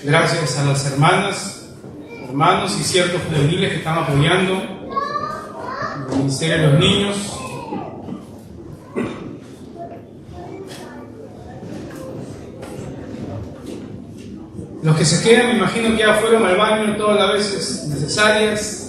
Gracias a las hermanas, hermanos y ciertos juveniles que están apoyando el Ministerio de los Niños. Los que se quedan, me imagino que ya fueron al baño todas las veces necesarias.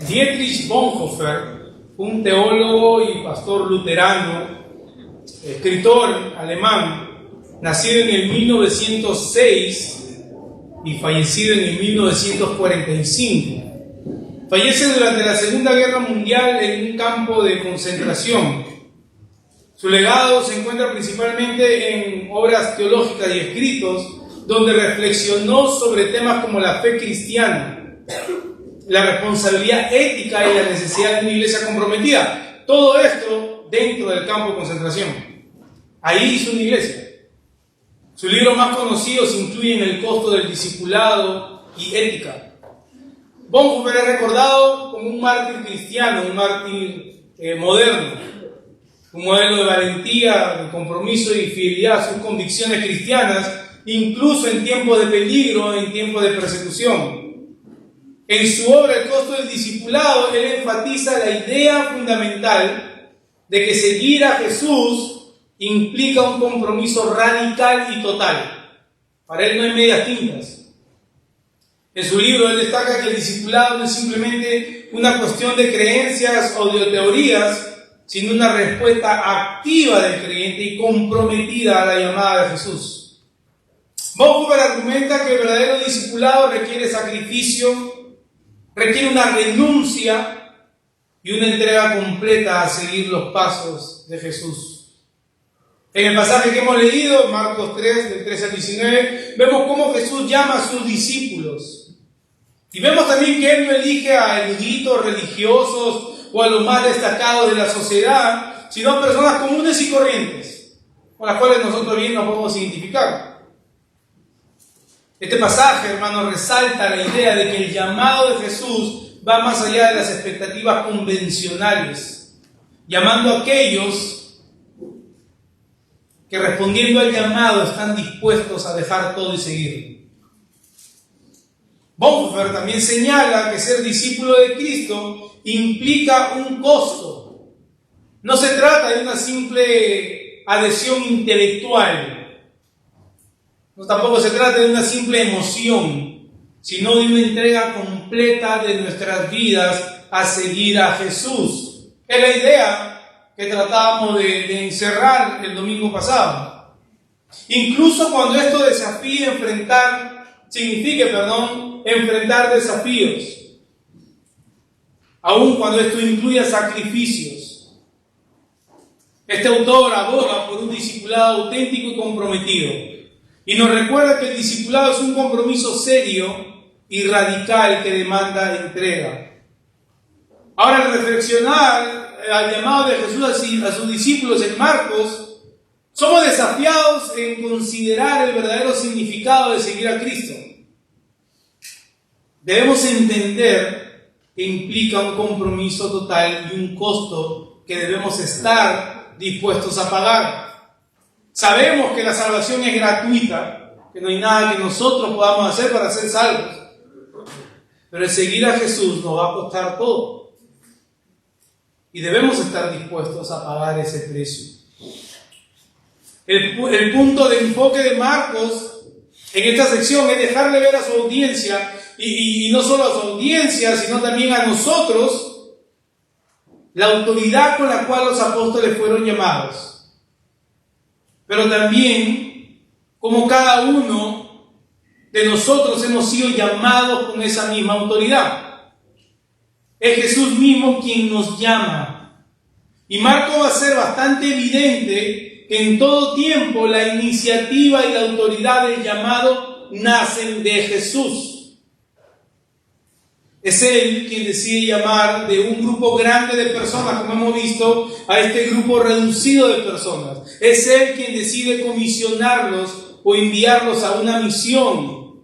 Dietrich Bonhoeffer, un teólogo y pastor luterano, escritor alemán, nacido en el 1906 y fallecido en el 1945. Fallece durante la Segunda Guerra Mundial en un campo de concentración. Su legado se encuentra principalmente en obras teológicas y escritos, donde reflexionó sobre temas como la fe cristiana, la responsabilidad ética y la necesidad de una iglesia comprometida. Todo esto dentro del campo de concentración. Ahí hizo una iglesia. Sus libros más conocidos incluyen El costo del discipulado y Ética. Bonhoeffer es recordado como un mártir cristiano, un mártir moderno, un modelo de valentía, de compromiso y fidelidad a sus convicciones cristianas, incluso en tiempos de peligro, en tiempos de persecución. En su obra El costo del discipulado, él enfatiza la idea fundamental de que seguir a Jesús implica un compromiso radical y total. Para él no hay medias tintas. En su libro él destaca que el discipulado no es simplemente una cuestión de creencias o de teorías, sino una respuesta activa del creyente y comprometida a la llamada de Jesús. Bonhoeffer argumenta que el verdadero discipulado requiere sacrificio, requiere una renuncia y una entrega completa a seguir los pasos de Jesús. En el pasaje que hemos leído, Marcos 3, del 13 al 19, vemos cómo Jesús llama a sus discípulos. Y vemos también que Él no elige a eruditos religiosos o a los más destacados de la sociedad, sino a personas comunes y corrientes, con las cuales nosotros bien nos podemos identificar. Este pasaje, hermanos, resalta la idea de que el llamado de Jesús va más allá de las expectativas convencionales, llamando a aquellos que respondiendo al llamado están dispuestos a dejar todo y seguir. Bonhoeffer también señala que ser discípulo de Cristo implica un costo. No se trata de una simple adhesión intelectual. No, tampoco se trata de una simple emoción, sino de una entrega completa de nuestras vidas a seguir a Jesús. Es la idea que tratábamos de encerrar el domingo pasado. Incluso cuando esto signifique enfrentar desafíos, aun cuando esto incluya sacrificios. Este autor aboga por un discipulado auténtico y comprometido. Y nos recuerda que el discipulado es un compromiso serio y radical que demanda entrega. Ahora, al reflexionar al llamado de Jesús a sus discípulos en Marcos, somos desafiados en considerar el verdadero significado de seguir a Cristo. Debemos entender que implica un compromiso total y un costo que debemos estar dispuestos a pagar. Sabemos que la salvación es gratuita, que no hay nada que nosotros podamos hacer para ser salvos. Pero el seguir a Jesús nos va a costar todo. Y debemos estar dispuestos a pagar ese precio. El punto de enfoque de Marcos en esta sección es dejarle ver a su audiencia, y no solo a su audiencia, sino también a nosotros, la autoridad con la cual los apóstoles fueron llamados. Pero también como cada uno de nosotros hemos sido llamados con esa misma autoridad. Es Jesús mismo quien nos llama. Y Marcos va a ser bastante evidente que en todo tiempo la iniciativa y la autoridad del llamado nacen de Jesús. Es Él quien decide llamar de un grupo grande de personas, como hemos visto, a este grupo reducido de personas. Es Él quien decide comisionarlos o enviarlos a una misión.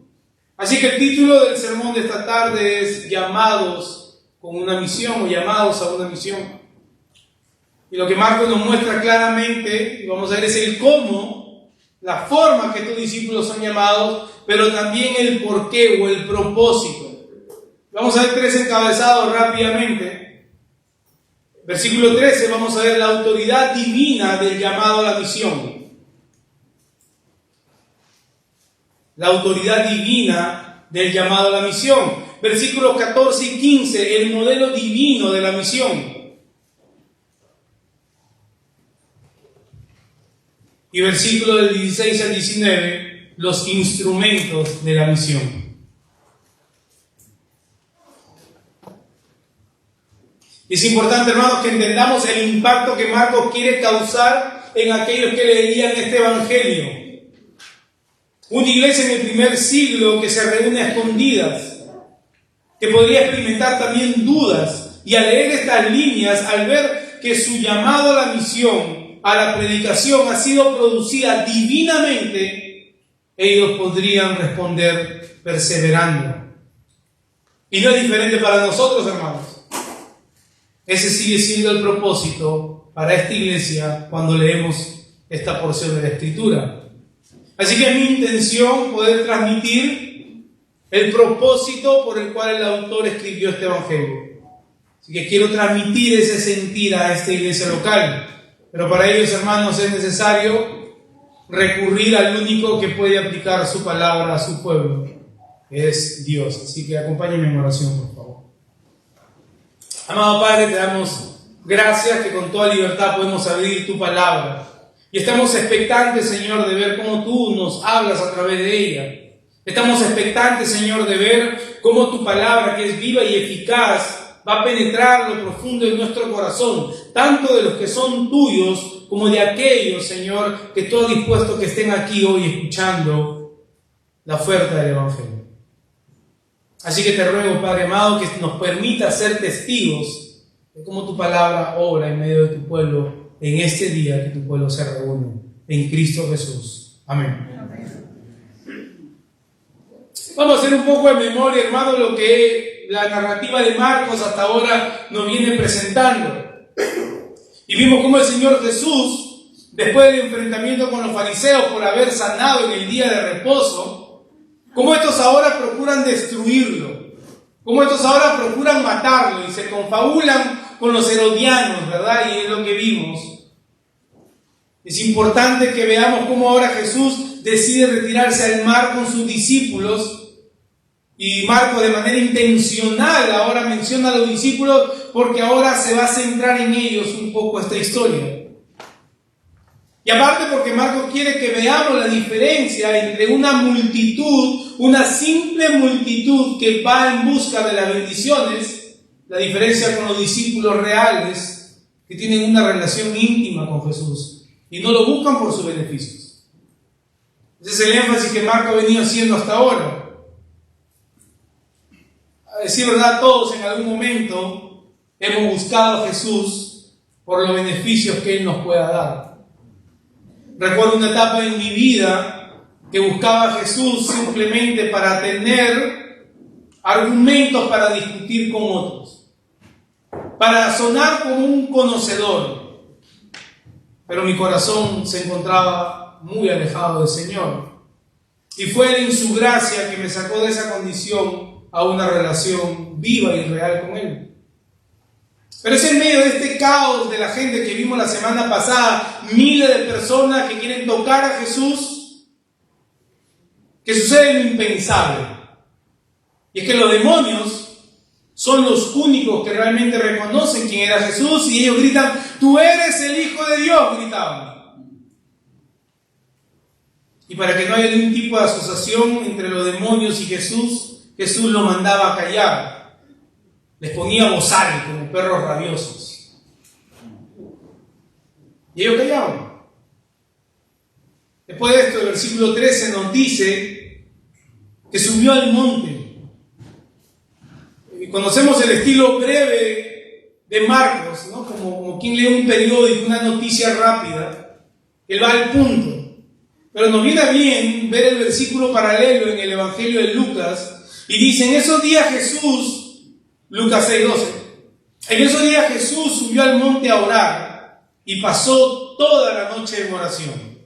Así que el título del sermón de esta tarde es Llamados con una misión o llamados a una misión. Y lo que Marcos nos muestra claramente, y vamos a ver, es el cómo, la forma que estos discípulos son llamados, pero también el porqué o el propósito. Vamos a ver 3 encabezados rápidamente. Versículo 13, vamos a ver la autoridad divina del llamado a la misión. La autoridad divina del llamado a la misión. Versículos 14 y 15, el modelo divino de la misión. Y versículos del 16 al 19, los instrumentos de la misión. Es importante, hermanos, que entendamos el impacto que Marcos quiere causar en aquellos que leían este evangelio. Una iglesia en el primer siglo que se reúne a escondidas, que podría experimentar también dudas, y al leer estas líneas, al ver que su llamado a la misión, a la predicación, ha sido producida divinamente, ellos podrían responder perseverando. Y no es diferente para nosotros, hermanos. Ese sigue siendo el propósito para esta iglesia cuando leemos esta porción de la Escritura. Así que es mi intención poder transmitir el propósito por el cual el autor escribió este evangelio. Así que quiero transmitir ese sentir a esta iglesia local. Pero para ellos, hermanos, es necesario recurrir al único que puede aplicar su palabra a su pueblo, que es Dios. Así que acompáñenme en oración, por favor. Amado Padre, te damos gracias que con toda libertad podemos abrir tu palabra. Y estamos expectantes, Señor, de ver cómo tú nos hablas a través de ella. Estamos expectantes, Señor, de ver cómo tu palabra, que es viva y eficaz, va a penetrar lo profundo de nuestro corazón, tanto de los que son tuyos como de aquellos, Señor, que tú has dispuesto que estén aquí hoy escuchando la oferta del Evangelio. Así que te ruego, Padre amado, que nos permita ser testigos de cómo tu palabra obra en medio de tu pueblo en este día que tu pueblo se reúne en Cristo Jesús. Amén. Vamos a hacer un poco de memoria, hermano, lo que la narrativa de Marcos hasta ahora nos viene presentando. Y vimos cómo el Señor Jesús, después del enfrentamiento con los fariseos por haber sanado en el día de reposo, cómo estos ahora procuran destruirlo, cómo estos ahora procuran matarlo y se confabulan con los herodianos, ¿verdad? Y es lo que vimos. Es importante que veamos cómo ahora Jesús decide retirarse al mar con sus discípulos, y Marcos de manera intencional ahora menciona a los discípulos porque ahora se va a centrar en ellos un poco esta historia. Y aparte porque Marcos quiere que veamos la diferencia entre una multitud, una simple multitud que va en busca de las bendiciones, la diferencia con los discípulos reales que tienen una relación íntima con Jesús y no lo buscan por sus beneficios. Ese es el énfasis que Marcos ha venido haciendo hasta ahora. A decir verdad, todos en algún momento hemos buscado a Jesús por los beneficios que Él nos pueda dar. Recuerdo una etapa en mi vida que buscaba a Jesús simplemente para tener argumentos para discutir con otros, para sonar como un conocedor, pero mi corazón se encontraba muy alejado del Señor. Y fue Él en su gracia que me sacó de esa condición a una relación viva y real con Él. Pero es en medio de este caos de la gente que vimos la semana pasada, miles de personas que quieren tocar a Jesús, que sucede lo impensable. Y es que los demonios son los únicos que realmente reconocen quién era Jesús y ellos gritan, tú eres el Hijo de Dios, gritaban. Y para que no haya ningún tipo de asociación entre los demonios y Jesús, Jesús los mandaba a callar. Les ponía bozal como perros rabiosos. Y ellos callaban. Después de esto, el versículo 13 nos dice que subió al monte. conocemos el estilo breve de Marcos, ¿no? Como quien lee un periódico, una noticia rápida. Él va al punto. Pero nos viene bien ver el versículo paralelo en el Evangelio de Lucas. Y dice, en esos días Jesús, Lucas 6:12, en esos días Jesús subió al monte a orar y pasó toda la noche en oración.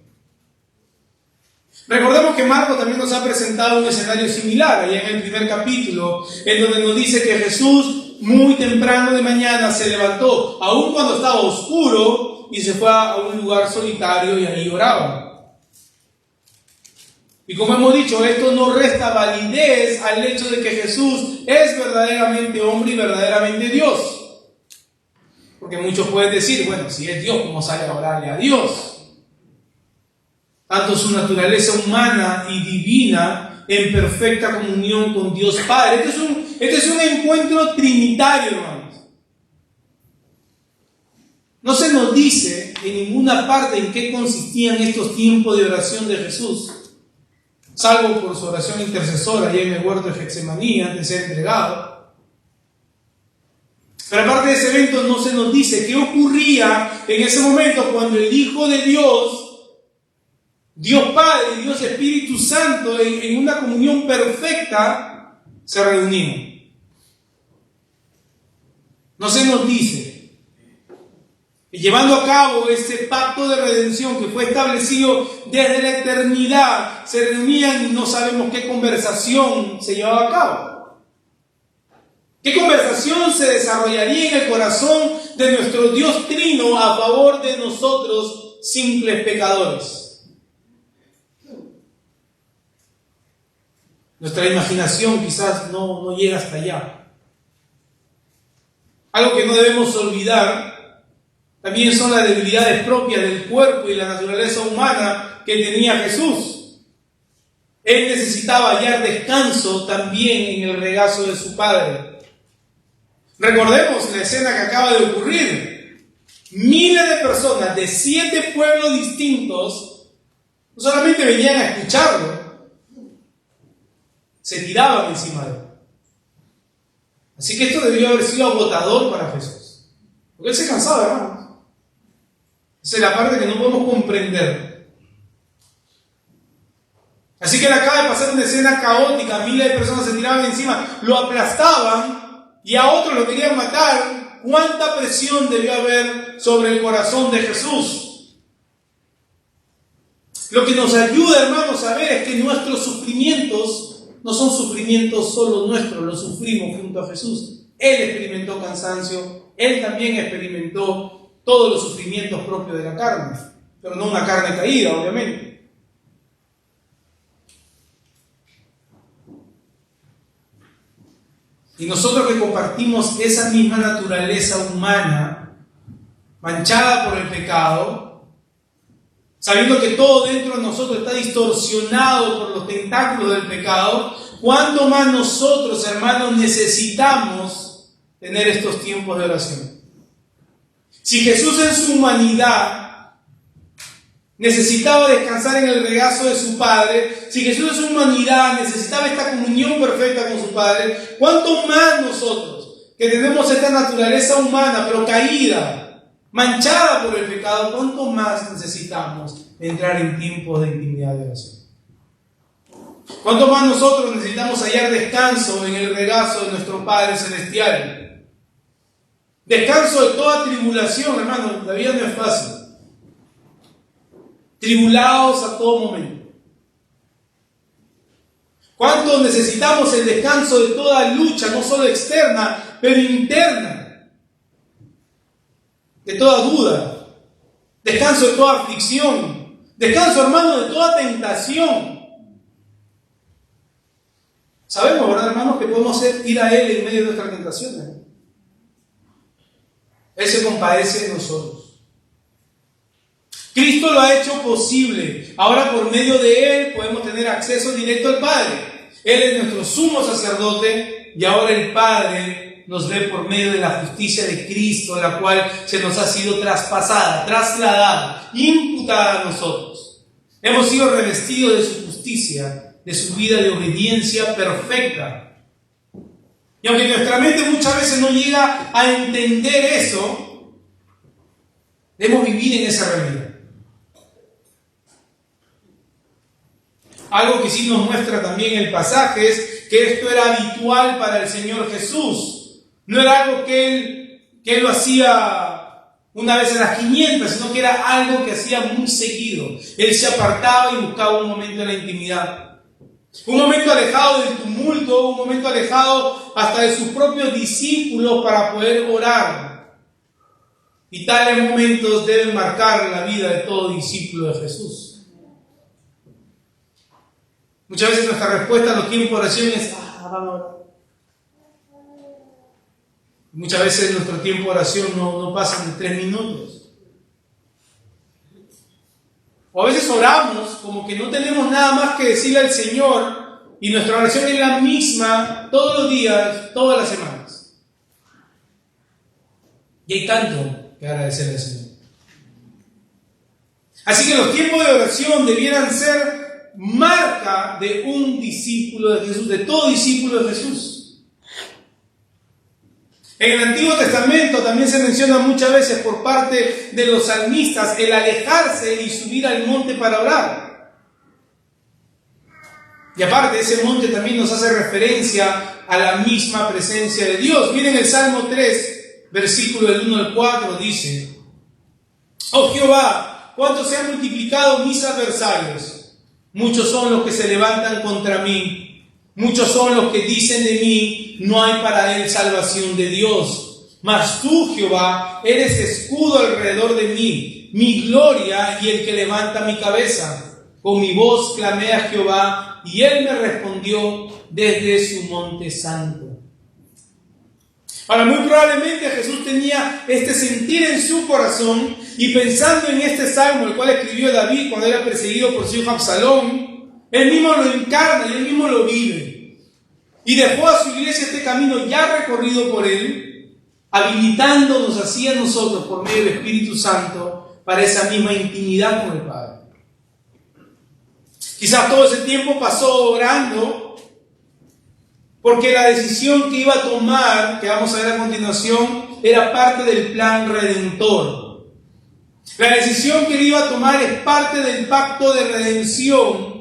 Recordemos que Marcos también nos ha presentado un escenario similar, allá en el primer capítulo, en donde nos dice que Jesús muy temprano de mañana se levantó, aun cuando estaba oscuro, y se fue a un lugar solitario y ahí oraba. Y como hemos dicho, esto no resta validez al hecho de que Jesús es verdaderamente hombre y verdaderamente Dios. Porque muchos pueden decir, bueno, si es Dios, ¿cómo sale a orarle a Dios? Tanto su naturaleza humana y divina en perfecta comunión con Dios Padre. Este es un encuentro trinitario, hermanos. No se nos dice en ninguna parte en qué consistían estos tiempos de oración de Jesús, salvo por su oración intercesora allá en el huerto de Getsemaní antes de ser entregado. Pero aparte de ese evento no se nos dice qué ocurría en ese momento cuando el Hijo de Dios, Dios Padre y Dios Espíritu Santo en una comunión perfecta se reunían. No se nos dice. Y llevando a cabo este pacto de redención que fue establecido desde la eternidad, se reunían y no sabemos qué conversación se llevaba a cabo. ¿Qué conversación se desarrollaría en el corazón de nuestro Dios Trino a favor de nosotros, simples pecadores? Nuestra imaginación quizás no llega hasta allá. Algo que no debemos olvidar también son las debilidades propias del cuerpo y la naturaleza humana que tenía Jesús. Él necesitaba hallar descanso también en el regazo de su Padre. Recordemos la escena que acaba de ocurrir. Miles de personas de 7 pueblos distintos no solamente venían a escucharlo, se tiraban encima de él. Así que esto debió haber sido agotador para Jesús. Porque él se cansaba, hermanos. Esa es la parte que no podemos comprender. Así que él acaba de pasar una escena caótica. Miles de personas se tiraban encima, lo aplastaban y a otros lo querían matar. ¿Cuánta presión debió haber sobre el corazón de Jesús? Lo que nos ayuda, hermanos, a ver es que nuestros sufrimientos no son sufrimientos solo nuestros, los sufrimos junto a Jesús. Él experimentó cansancio, Él también experimentó todos los sufrimientos propios de la carne, pero no una carne caída, obviamente. Y nosotros que compartimos esa misma naturaleza humana, manchada por el pecado, sabiendo que todo dentro de nosotros está distorsionado por los tentáculos del pecado, ¿cuánto más nosotros, hermanos, necesitamos tener estos tiempos de oración? Si Jesús en su humanidad necesitaba descansar en el regazo de su Padre, si Jesús en su humanidad necesitaba esta comunión perfecta con su Padre, ¿cuánto más nosotros, que tenemos esta naturaleza humana pero caída, manchada por el pecado, cuánto más necesitamos entrar en tiempos de intimidad de oración? ¿Cuánto más nosotros necesitamos hallar descanso en el regazo de nuestro Padre Celestial? Descanso de toda tribulación, hermano. La vida no es fácil. Tribulados a todo momento. ¿Cuánto necesitamos el descanso de toda lucha, no solo externa, pero interna? De toda duda. Descanso de toda aflicción. Descanso, hermano, de toda tentación. Sabemos, ¿verdad, hermanos, que podemos ir a Él en medio de nuestras tentaciones? Él se compadece de nosotros. Cristo lo ha hecho posible. Ahora por medio de Él podemos tener acceso directo al Padre. Él es nuestro sumo sacerdote y ahora el Padre nos ve por medio de la justicia de Cristo, la cual se nos ha sido traspasada, trasladada, imputada a nosotros. Hemos sido revestidos de su justicia, de su vida de obediencia perfecta. Y aunque nuestra mente muchas veces no llega a entender eso, debemos vivir en esa realidad. Algo que sí nos muestra también el pasaje es que esto era habitual para el Señor Jesús. No era algo que Él lo hacía una vez a las 500, sino que era algo que hacía muy seguido. Él se apartaba y buscaba un momento en la intimidad. Un momento alejado del tumulto, un momento alejado hasta de sus propios discípulos para poder orar. Y tales momentos deben marcar la vida de todo discípulo de Jesús. Muchas veces nuestra respuesta a los tiempos de oración es, vamos a orar. Muchas veces nuestro tiempo de oración no pasa de 3 minutos. O a veces oramos como que no tenemos nada más que decirle al Señor y nuestra oración es la misma todos los días, todas las semanas. Y hay tanto que agradecerle al Señor. Así que los tiempos de oración debieran ser marca de un discípulo de Jesús, de todo discípulo de Jesús. En el Antiguo Testamento también se menciona muchas veces por parte de los salmistas el alejarse y subir al monte para orar. Y aparte, ese monte también nos hace referencia a la misma presencia de Dios. Miren el Salmo 3, versículo del 1 al 4, dice: Oh Jehová, cuánto se han multiplicado mis adversarios. Muchos son los que se levantan contra mí. Muchos son los que dicen de mí, no hay para él salvación de Dios. Mas tú, Jehová, eres escudo alrededor de mí, mi gloria y el que levanta mi cabeza. Con mi voz clamé a Jehová, y él me respondió desde su monte santo. Ahora, muy probablemente Jesús tenía este sentir en su corazón, y pensando en este salmo, el cual escribió David cuando era perseguido por su hijo Absalón, él mismo lo encarna y él mismo lo vive. Y dejó a su iglesia este camino ya recorrido por él, habilitándonos así a nosotros por medio del Espíritu Santo para esa misma intimidad con el Padre. Quizás todo ese tiempo pasó orando, porque la decisión que iba a tomar, que vamos a ver a continuación, era parte del plan redentor. La decisión que él iba a tomar es parte del pacto de redención,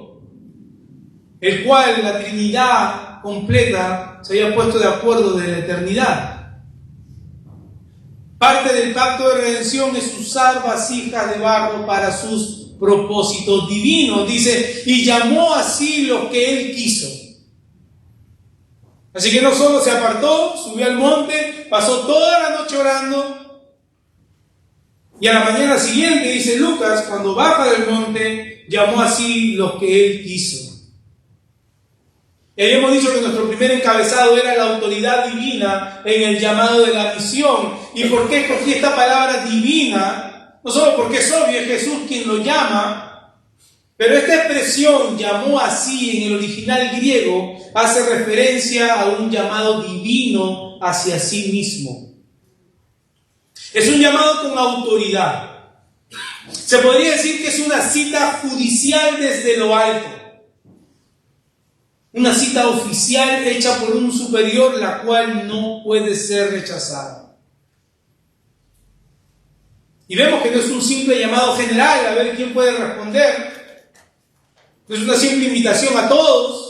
el cual la Trinidad completa se había puesto de acuerdo desde la eternidad. Parte del pacto de redención es usar vasijas de barro para sus propósitos divinos. Dice, y llamó así lo que él quiso. Así que no solo se apartó, subió al monte, pasó toda la noche orando, y a la mañana siguiente, dice Lucas, cuando baja del monte, llamó así lo que él quiso. Y habíamos dicho que nuestro primer encabezado era la autoridad divina en el llamado de la misión. ¿Y por qué escogí esta palabra divina? No solo porque es obvio, es Jesús quien lo llama, pero esta expresión, llamó así, en el original griego, hace referencia a un llamado divino hacia sí mismo. Es un llamado con autoridad. Se podría decir que es una cita judicial desde lo alto. Una cita oficial hecha por un superior, la cual no puede ser rechazada. Y vemos que no es un simple llamado general, a ver quién puede responder. No es una simple invitación a todos.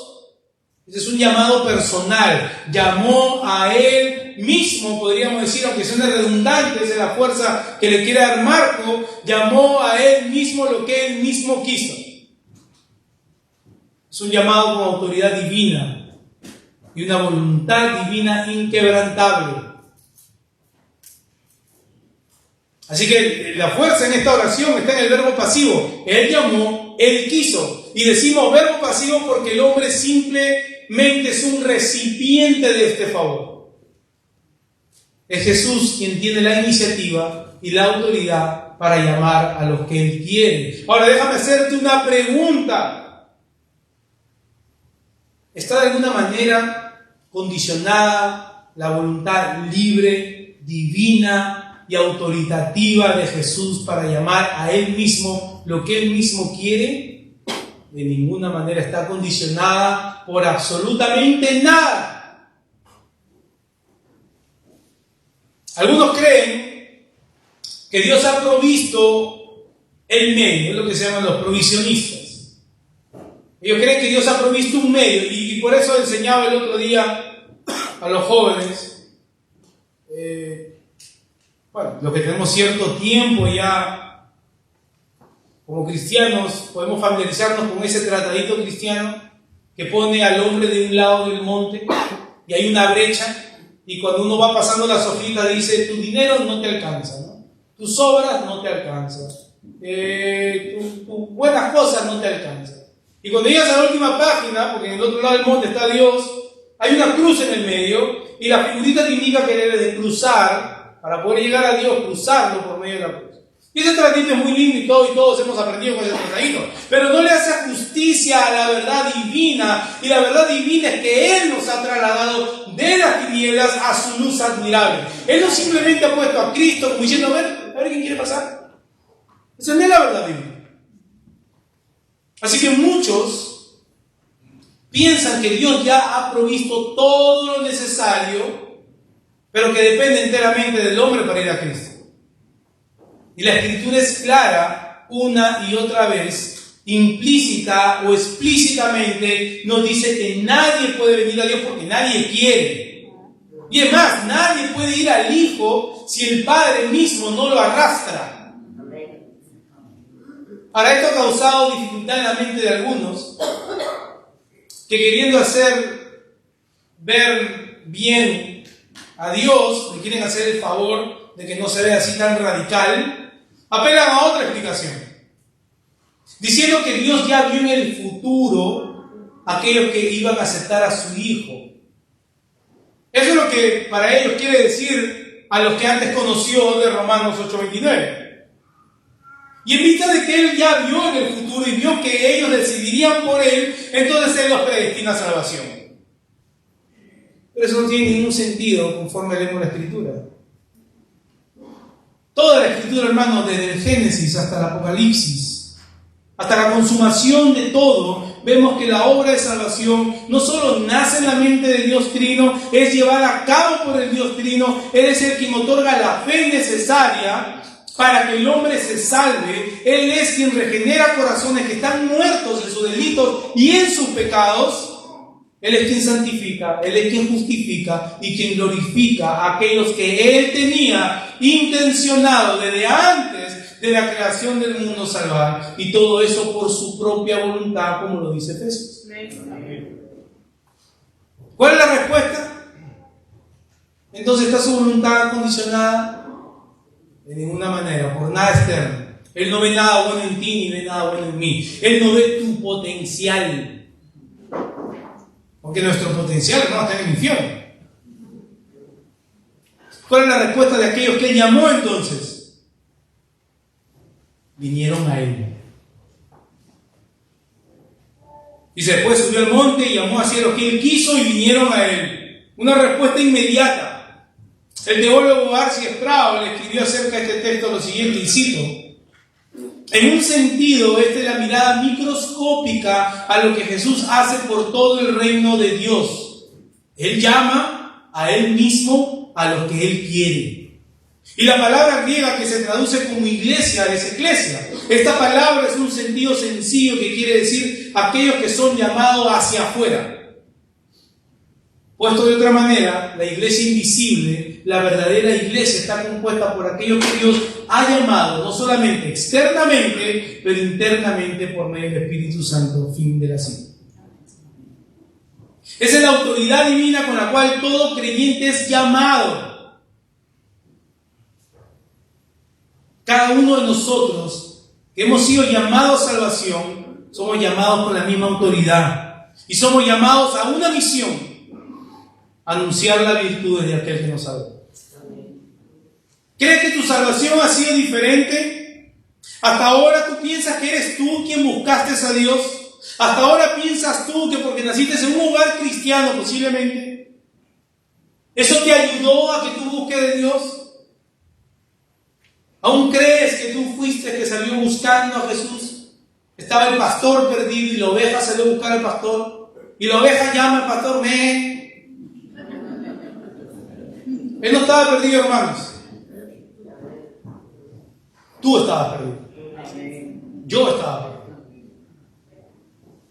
Es un llamado personal. Llamó a él mismo, podríamos decir, aunque suene redundante, es la fuerza que le quiere dar Marco, llamó a él mismo lo que él mismo quiso. Es un llamado con autoridad divina y una voluntad divina inquebrantable. Así que la fuerza en esta oración está en el verbo pasivo. Él llamó, él quiso. Y decimos verbo pasivo porque el hombre simplemente es un recipiente de este favor. Es Jesús quien tiene la iniciativa y la autoridad para llamar a los que él quiere. Ahora déjame hacerte una pregunta. ¿Está de alguna manera condicionada la voluntad libre, divina y autoritativa de Jesús para llamar a él mismo lo que él mismo quiere? De ninguna manera está condicionada por absolutamente nada. Algunos creen que Dios ha provisto el medio, es lo que se llaman los provisionistas. Ellos creen que Dios ha provisto un medio, y por eso enseñaba el otro día a los jóvenes, los que tenemos cierto tiempo ya como cristianos, podemos familiarizarnos con ese tratadito cristiano que pone al hombre de un lado del monte y hay una brecha, y cuando uno va pasando las hojitas dice: tu dinero no te alcanza, ¿no? Tus obras no te alcanzan, tus buenas cosas no te alcanzan. Y cuando llegas a la última página, porque en el otro lado del monte está Dios, hay una cruz en el medio, y la figurita te indica que debes de cruzar, para poder llegar a Dios, cruzarlo por medio de la cruz. Y ese tratadito es muy lindo y todos hemos aprendido con ese tratadito, pero no le hace justicia a la verdad divina, y la verdad divina es que Él nos ha trasladado de las tinieblas a su luz admirable. Él no simplemente ha puesto a Cristo como diciendo: a ver quién quiere pasar. Esa no es la verdad divina. Así que muchos piensan que Dios ya ha provisto todo lo necesario, pero que depende enteramente del hombre para ir a Cristo. Y la Escritura es clara una y otra vez, implícita o explícitamente, nos dice que nadie puede venir a Dios porque nadie quiere. Y es más, nadie puede ir al Hijo si el Padre mismo no lo arrastra. Ahora, esto ha causado dificultad en la mente de algunos que, queriendo hacer ver bien a Dios, le quieren hacer el favor de que no se vea así tan radical, apelan a otra explicación, diciendo que Dios ya vio en el futuro a aquellos que iban a aceptar a su Hijo. Eso es lo que para ellos quiere decir a los que antes conoció de Romanos 8:29. Y en vista de que Él ya vio en el futuro y vio que ellos decidirían por Él, entonces Él los predestina a salvación. Pero eso no tiene ningún sentido conforme leemos la Escritura. Toda la Escritura, hermanos, desde el Génesis hasta el Apocalipsis, hasta la consumación de todo, vemos que la obra de salvación no solo nace en la mente de Dios Trino, es llevada a cabo por el Dios Trino. Él es el quien otorga la fe necesaria para que el hombre se salve. Él es quien regenera corazones que están muertos en sus delitos y en sus pecados. Él es quien santifica, Él es quien justifica y quien glorifica a aquellos que Él tenía intencionado desde antes de la creación del mundo salvar. Y todo eso por su propia voluntad, como lo dice Efesios. ¿Cuál es la respuesta? Entonces, ¿está su voluntad condicionada? De ninguna manera, por nada externo. Él no ve nada bueno en ti ni ve nada bueno en mí. Él no ve tu potencial. Porque nuestro potencial no está en el infierno. ¿Cuál es la respuesta de aquellos que Él llamó entonces? Vinieron a Él. Y después subió al monte y llamó hacia los que Él quiso y vinieron a Él. Una respuesta inmediata. El teólogo Arci Sproul le escribió acerca de este texto lo siguiente, y cito: en un sentido, esta es la mirada microscópica a lo que Jesús hace por todo el reino de Dios. Él llama a Él mismo a los que Él quiere. Y la palabra griega que se traduce como iglesia es eclesia. Esta palabra es un sentido sencillo que quiere decir aquellos que son llamados hacia afuera. Puesto de otra manera, la iglesia invisible, la verdadera iglesia, está compuesta por aquellos que Dios ha llamado, no solamente externamente, pero internamente por medio del Espíritu Santo, fin de la cita. Esa es la autoridad divina con la cual todo creyente es llamado. Cada uno de nosotros que hemos sido llamados a salvación, somos llamados con la misma autoridad. Y somos llamados a una misión: anunciar las virtudes de aquel que nos salvó. ¿Crees que tu salvación ha sido diferente? Hasta ahora tú piensas que eres tú quien buscaste a Dios. Hasta ahora piensas tú que porque naciste en un hogar cristiano posiblemente, eso te ayudó a que tú busques de Dios. ¿Aún crees que tú fuiste el que salió buscando a Jesús? Estaba el pastor perdido y la oveja salió a buscar al pastor. Y la oveja llama al pastor: ven. Él no estaba perdido, hermanos. Tú estabas perdido. Yo estaba perdido.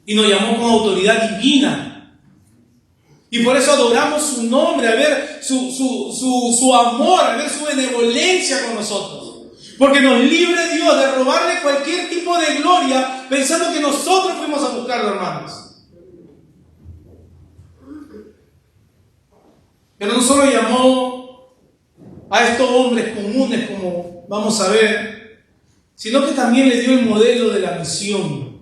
Y nos llamó con autoridad divina. Y por eso adoramos su nombre, a ver su amor, a ver su benevolencia con nosotros. Porque nos libre Dios de robarle cualquier tipo de gloria pensando que nosotros fuimos a buscarlo, hermanos. Pero no solo llamó a estos hombres comunes, como vamos a ver, sino que también le dio el modelo de la misión.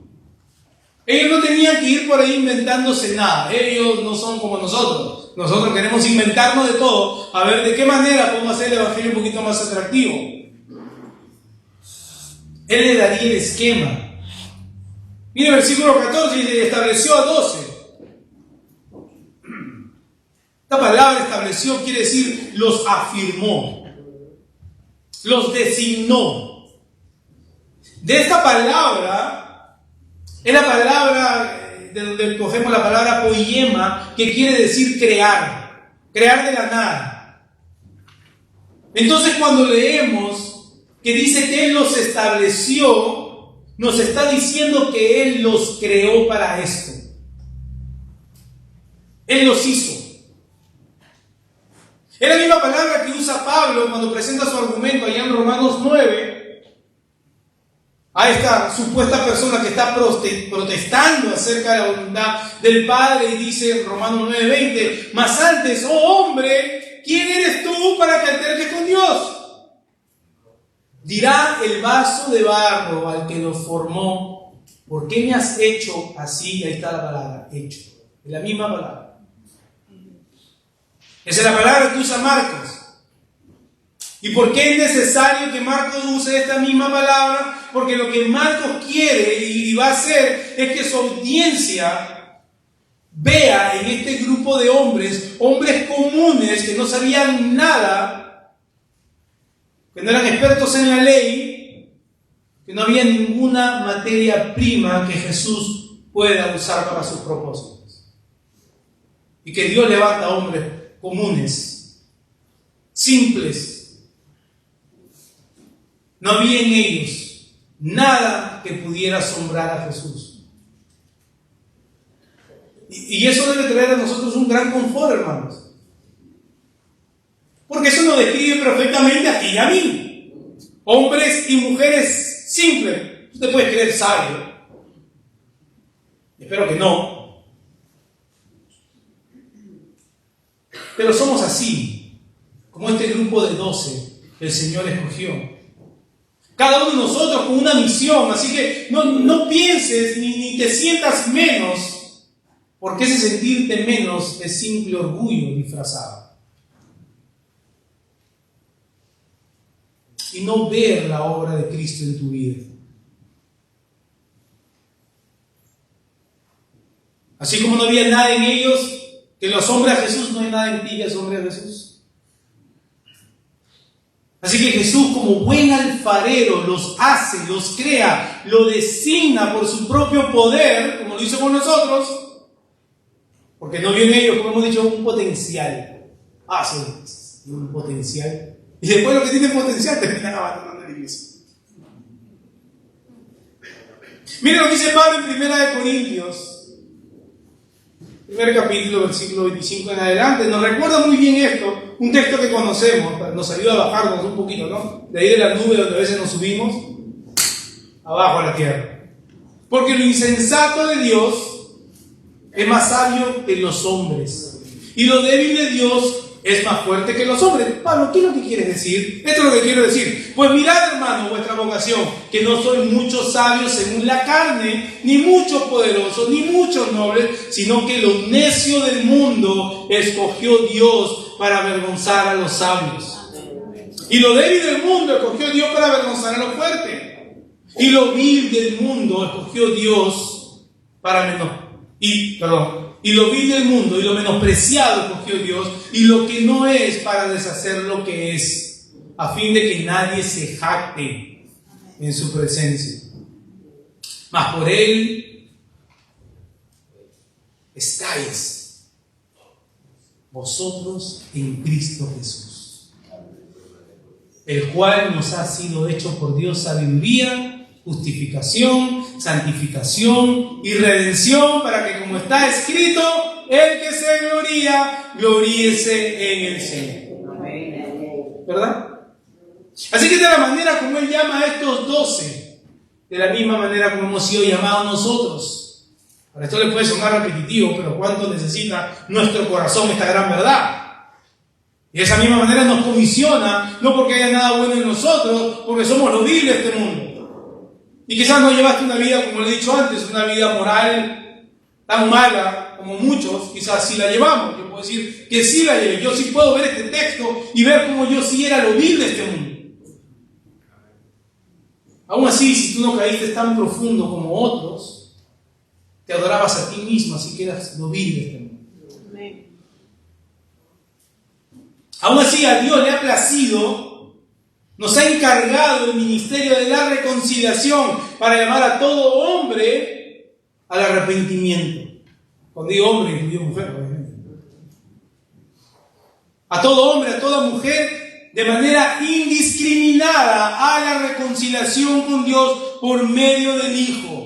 Ellos no tenían que ir por ahí inventándose nada. Ellos no son como nosotros. Nosotros queremos inventarnos de todo, a ver de qué manera podemos hacer el evangelio un poquito más atractivo. Él le daría el esquema. Mire el versículo 14, dice, estableció a 12. Esta palabra estableció quiere decir los afirmó, los designó. De esta palabra, es la palabra de donde cogemos la palabra poiema, que quiere decir crear, crear de la nada. Entonces cuando leemos que dice que Él los estableció, nos está diciendo que Él los creó para esto. Él los hizo. Es la misma palabra que usa Pablo cuando presenta su argumento allá en Romanos 9, a esta supuesta persona que está protestando acerca de la voluntad del Padre, y dice en Romanos 9:20, mas antes, oh hombre, ¿quién eres tú para que alterques con Dios? Dirá el vaso de barro al que lo formó, ¿por qué me has hecho así? Y ahí está la palabra, hecho. Es la misma palabra. Esa es la palabra que usa Marcos. ¿Y por qué es necesario que Marcos use esta misma palabra? Porque lo que Marcos quiere y va a hacer es que su audiencia vea en este grupo de hombres comunes que no sabían nada, que no eran expertos en la ley, que no había ninguna materia prima que Jesús pueda usar para sus propósitos. Y que Dios levanta hombres comunes, simples. No había en ellos nada que pudiera asombrar a Jesús. Y eso debe traer a nosotros un gran confort, hermanos. Porque eso nos describe perfectamente a ti y a mí. Hombres y mujeres simples. Usted puede creer sabio. Espero que no. Pero somos así, como este grupo de 12 que el Señor escogió. Cada uno de nosotros con una misión. Así que no pienses ni te sientas menos, porque ese sentirte menos es simple orgullo disfrazado. Y no ver la obra de Cristo en tu vida. Así como no había nada en ellos que lo asombre a Jesús, no hay nada en ti que asombre a Jesús. Así que Jesús, como buen alfarero, los hace, los crea, lo designa por su propio poder, como lo hizo con nosotros, porque no vio en ellos, como hemos dicho, un potencial. Sí, un potencial. Y después lo que tiene potencial terminan abandonando la iglesia. Miren lo que dice Pablo en 1 Corintios, primer capítulo, versículo 25 en adelante. Nos recuerda muy bien esto, un texto que conocemos, nos ayuda a bajarnos un poquito, ¿no? De ahí de la nube donde a veces nos subimos, abajo a la tierra. Porque lo insensato de Dios es más sabio que los hombres, y lo débil de Dios es más fuerte que los hombres. Pablo, ¿qué es lo que quieres decir? Esto es lo que quiero decir. Pues mirad, hermano, vuestra vocación, que no sois muchos sabios según la carne, ni muchos poderosos, ni muchos nobles, sino que lo necio del mundo escogió Dios para avergonzar a los sabios. Y lo débil del mundo escogió Dios para avergonzar a los fuertes. Y lo vil del mundo escogió Dios para y lo vil del mundo y lo menospreciado escogió Dios, y lo que no es para deshacer lo que es, a fin de que nadie se jacte en su presencia. Mas por Él estáis vosotros en Cristo Jesús. el cual nos ha sido hecho por Dios sabiduría, justificación, santificación y redención, para que, como está escrito, el que se gloría, gloríese en el Señor. ¿Verdad? Así que de la manera como Él llama a estos 12, de la misma manera como hemos sido llamados nosotros. Para esto le puede sonar repetitivo, pero ¿cuánto necesita nuestro corazón esta gran verdad? Y de esa misma manera nos comisiona, no porque haya nada bueno en nosotros, porque somos los viles de este mundo. Y quizás no llevaste una vida, como le he dicho antes, una vida moral tan mala como muchos, quizás sí la llevamos. Yo puedo decir que sí la llevé. Yo sí puedo ver este texto y ver cómo yo sí era lo vil de este mundo. Aún así, si tú no caíste tan profundo como otros, te adorabas a ti mismo, así que eras lo vil de este mundo. Aún así, a Dios le ha placido, nos ha encargado el ministerio de la reconciliación para llamar a todo hombre al arrepentimiento. Cuando digo hombre, incluyo mujer, obviamente. A todo hombre, a toda mujer, de manera indiscriminada a la reconciliación con Dios por medio del Hijo.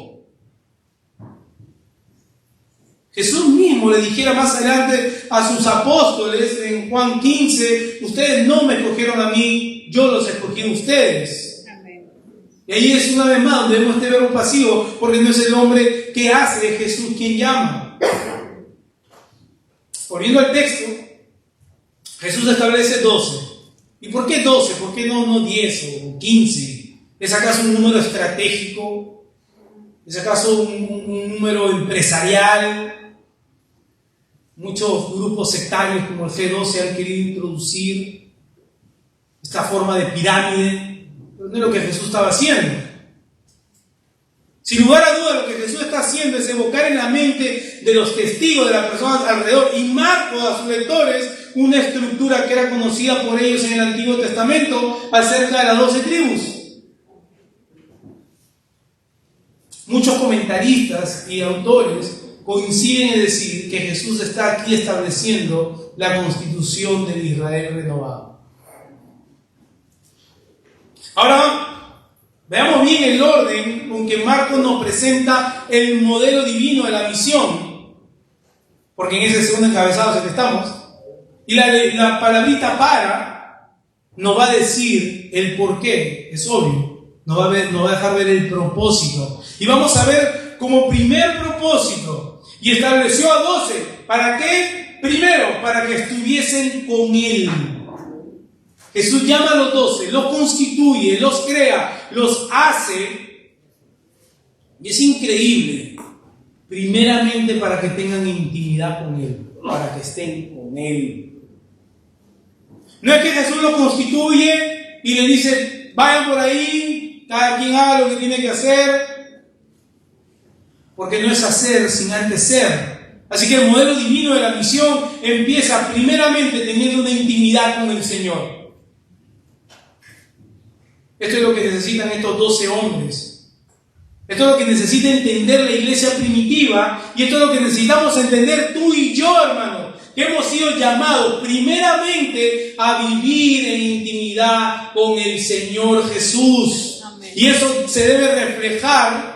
Jesús mismo le dijera más adelante a sus apóstoles en Juan 15, ustedes no me escogieron a mí, yo los escogí a ustedes. Amén. Y ahí es una vez más donde vemos este verbo pasivo, porque no es el hombre que hace, es Jesús quien llama. Volviendo al texto, Jesús establece 12. ¿Y por qué 12? ¿Por qué no 10 o 15? ¿Es acaso un número estratégico? ¿Es acaso un número empresarial? Muchos grupos sectarios como el G12 han querido introducir esta forma de pirámide, pero no es lo que Jesús estaba haciendo. Sin lugar a dudas, lo que Jesús está haciendo es evocar en la mente de los testigos, de las personas alrededor, y marco a sus lectores una estructura que era conocida por ellos en el Antiguo Testamento acerca de las 12 tribus. Muchos comentaristas y autores coinciden en decir que Jesús está aquí estableciendo la constitución del Israel renovado. Ahora, veamos bien el orden con que Marcos nos presenta el modelo divino de la misión, porque en ese segundo encabezado es el que estamos, y la palabrita para nos va a decir el porqué, es obvio, nos va a dejar ver el propósito, y vamos a ver como primer propósito, y estableció a 12, ¿para qué? Primero, para que estuviesen con Él. Jesús llama a los 12, los constituye, los crea, los hace, y es increíble, primeramente para que tengan intimidad con Él, para que estén con Él. No es que Jesús los constituye y le dice, vayan por ahí, cada quien haga lo que tiene que hacer, porque no es hacer sin antes ser. Así que el modelo divino de la misión empieza primeramente teniendo una intimidad con el Señor. Esto es lo que necesitan estos 12 hombres. Esto es lo que necesita entender la iglesia primitiva, y esto es lo que necesitamos entender tú y yo, hermano, que hemos sido llamados primeramente a vivir en intimidad con el Señor Jesús. Amén. Y eso se debe reflejar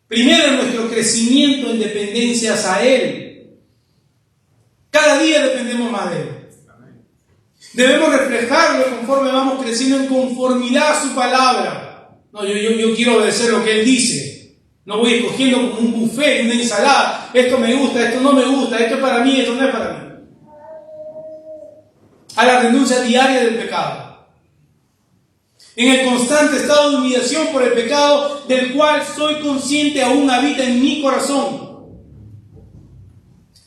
primero en nuestro crecimiento en dependencias a Él. Cada día dependemos más de Él. Debemos reflejarlo conforme vamos creciendo en conformidad a su palabra. No, yo quiero obedecer lo que Él dice. No voy escogiendo como un buffet, una ensalada. Esto me gusta, esto no me gusta, esto es para mí, esto no es para mí. A la renuncia diaria del pecado. En el constante estado de humillación por el pecado, del cual soy consciente aún habita en mi corazón.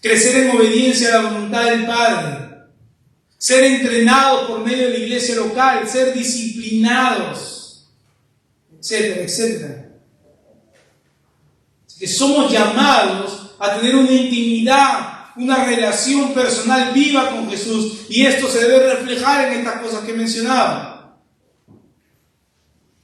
Crecer en obediencia a la voluntad del Padre. Ser entrenados por medio de la iglesia local, ser disciplinados, etcétera, etcétera. Así que somos llamados a tener una intimidad, una relación personal viva con Jesús, y esto se debe reflejar en estas cosas que he mencionado.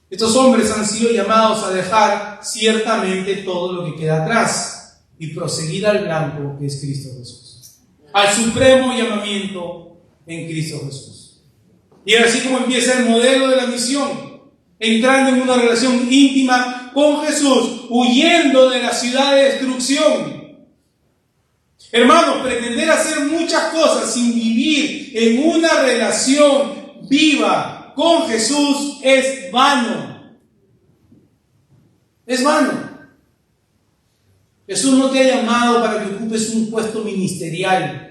Estos hombres han sido llamados a dejar ciertamente todo lo que queda atrás y proseguir al blanco que es Cristo Jesús, al supremo llamamiento en Cristo Jesús. Y así como empieza el modelo de la misión, entrando en una relación íntima con Jesús, huyendo de la ciudad de destrucción. Hermanos, pretender hacer muchas cosas sin vivir en una relación viva con Jesús es vano. Es vano. Jesús no te ha llamado para que ocupes un puesto ministerial.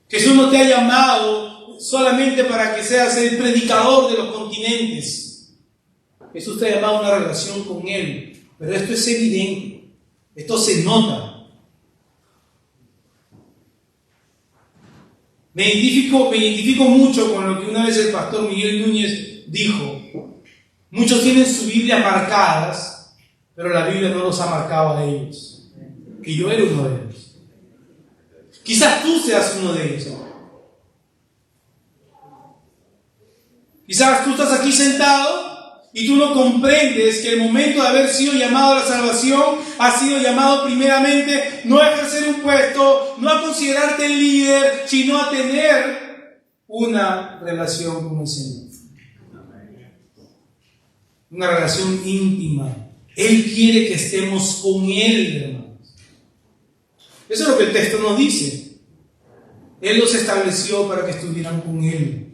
Jesús no te ha llamado solamente para que seas el predicador de los continentes. Jesús te ha llamado a una relación con Él. Pero esto es evidente. Esto se nota. Me identifico mucho con lo que una vez el pastor Miguel Núñez dijo. Muchos tienen su Biblia marcadas, pero la Biblia no los ha marcado a ellos. Y yo era uno de ellos. Quizás tú seas uno de ellos. Quizás tú estás aquí sentado y tú no comprendes que el momento de haber sido llamado a la salvación ha sido llamado primeramente no a ejercer un puesto, no a considerarte el líder, sino a tener una relación con el Señor. Una relación íntima. Él quiere que estemos con Él, hermanos. Eso es lo que el texto nos dice. Él los estableció para que estuvieran con Él.